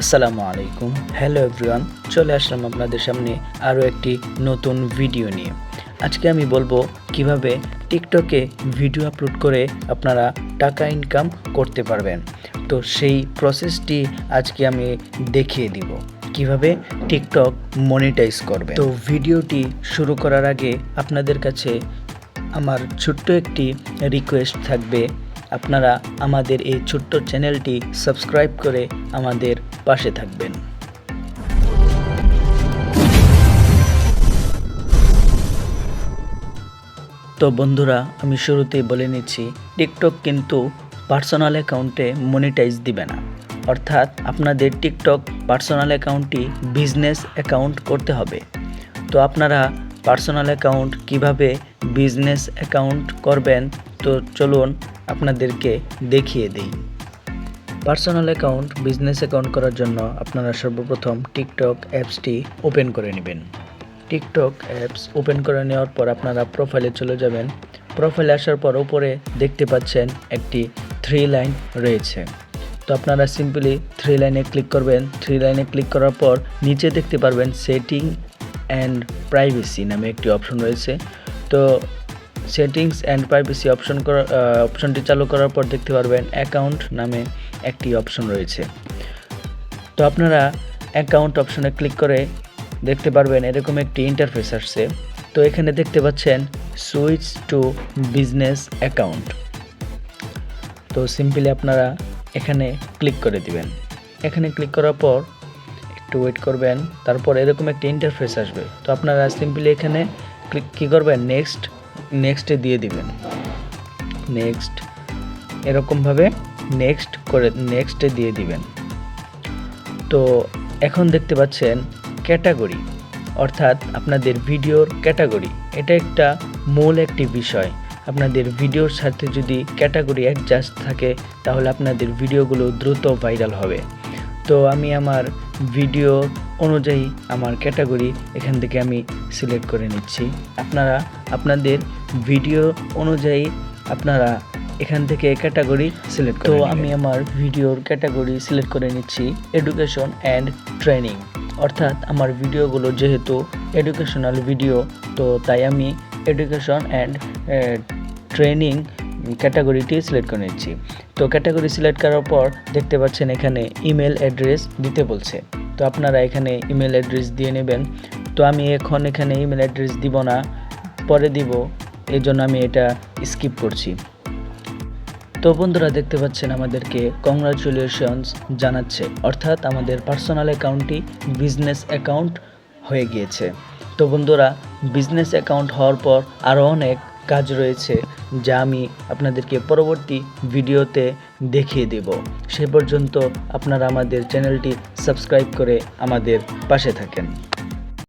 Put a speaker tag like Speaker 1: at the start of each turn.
Speaker 1: আসসালামু আলাইকুম। Hello everyone, চলে আসলাম আপনাদের সামনে আরও একটি নতুন ভিডিও নিয়ে। আজকে আমি বলবো কিভাবে টিকটকে ভিডিও আপলোড করে আপনারা টাকা ইনকাম করতে পারবেন। তো সেই প্রসেসটি আজকে আমি দেখিয়ে দিব কিভাবে টিকটক মনিটাইজ করবে। তো ভিডিওটি শুরু করার আগে আপনাদের কাছে আমার ছোট্ট একটি রিকোয়েস্ট থাকবে, আপনারা আমাদের এই ছোট্ট চ্যানেলটি সাবস্ক্রাইব করে আমাদের পাশে থাকবেন। তো বন্ধুরা, আমি শুরুতেই বলে নিচ্ছি, টিকটক কিন্তু পার্সোনাল অ্যাকাউন্টে মনিটাইজ দিবে না। অর্থাৎ আপনাদের টিকটক পার্সোনাল অ্যাকাউন্টটি বিজনেস অ্যাকাউন্ট করতে হবে। তো আপনারা পার্সোনাল অ্যাকাউন্ট কিভাবে বিজনেস অ্যাকাউন্ট করবেন, তো চলুন আপনাদেরকে দেখিয়ে দিই। পার্সোনাল অ্যাকাউন্ট বিজনেস অ্যাকাউন্ট করার জন্য আপনারা সর্বপ্রথম টিকটক অ্যাপসটি ওপেন করে নেবেন। টিকটক অ্যাপস ওপেন করে নেওয়ার পর আপনারা প্রোফাইলে চলে যাবেন। প্রোফাইলে আসার পর উপরে দেখতে পাচ্ছেন একটি 3 লাইন রয়েছে। তো আপনারা সিম্পলি 3 লাইনে ক্লিক করবেন। 3 লাইনে ক্লিক করার পর নিচে দেখতে পারবেন সেটিং অ্যান্ড প্রাইভেসি নামে একটি অপশন রয়েছে। তো সেটিংস অ্যান্ড প্রাইভেসি অপশনটি চালু করার পর দেখতে পারবেন অ্যাকাউন্ট নামে একটি অপশন রয়েছে। তো আপনারা অ্যাকাউন্ট অপশনে ক্লিক করে দেখতে পারবেন এরকম একটি ইন্টারফেস আসছে। তো এখানে দেখতে পাচ্ছেন সুইচ টু বিজনেস অ্যাকাউন্ট। তো সিম্পলি আপনারা এখানে ক্লিক করে দিবেন। এখানে ক্লিক করার পর একটু ওয়েট করবেন, তারপর এরকম একটি ইন্টারফেস আসবে। তো আপনারা সিম্পলি এখানে কী করবেন, নেক্সটে দিয়ে দিবেন। নেক্সট এরকমভাবে নেক্সটে দিয়ে দিবেন। তো এখন দেখতে পাচ্ছেন ক্যাটাগরি, অর্থাৎ আপনাদের ভিডিওর ক্যাটাগরি। এটা একটা মূল একটি বিষয়। আপনাদের ভিডিওর সাথে যদি ক্যাটাগরি অ্যাডজাস্ট থাকে তাহলে আপনাদের ভিডিওগুলো দ্রুত ভাইরাল হবে। তো আমি আমার ভিডিও অনুযায়ী আমার ক্যাটাগরি এখান থেকে আমি সিলেক্ট করে নিচ্ছি। আপনারা আপনাদের ভিডিও অনুযায়ী আপনারা এখান থেকে ক্যাটাগরি সিলেক্ট করে নেবেন। তো আমি আমার ভিডিওর ক্যাটাগরি সিলেক্ট করে নিচ্ছি এডুকেশন অ্যান্ড ট্রেনিং। অর্থাৎ আমার ভিডিওগুলো যেহেতু এডুকেশনাল ভিডিও, তো তাই আমি এডুকেশন অ্যান্ড ট্রেনিং ক্যাটাগরিটি সিলেক্ট করে নিচ্ছি। তো ক্যাটাগরি সিলেক্ট করার পর দেখতে পাচ্ছেন এখানে ইমেল অ্যাড্রেস দিতে বলছে। তো আপনারা এখানে ইমেল অ্যাড্রেস দিয়ে নেবেন। তো আমি এখানে ইমেল অ্যাড্রেস দিব না, পরে দিব, এই জন্য আমি এটা স্কিপ করছি। তো বন্ধুরা, দেখতে পাচ্ছেন আমাদেরকে কংগ্রাচুলেশনস জানাচ্ছে, অর্থাৎ আমাদের পার্সোনাল অ্যাকাউন্টটি বিজনেস অ্যাকাউন্ট হয়ে গিয়েছে। তো বন্ধুরা, বিজনেস অ্যাকাউন্ট হওয়ার পর আরও অনেক কাজ রয়েছে যা আমি আপনাদেরকে পরবর্তী ভিডিওতে দেখিয়ে দেব। সে পর্যন্ত আপনারা আমাদের চ্যানেলটি সাবস্ক্রাইব করে আমাদের পাশে থাকেন।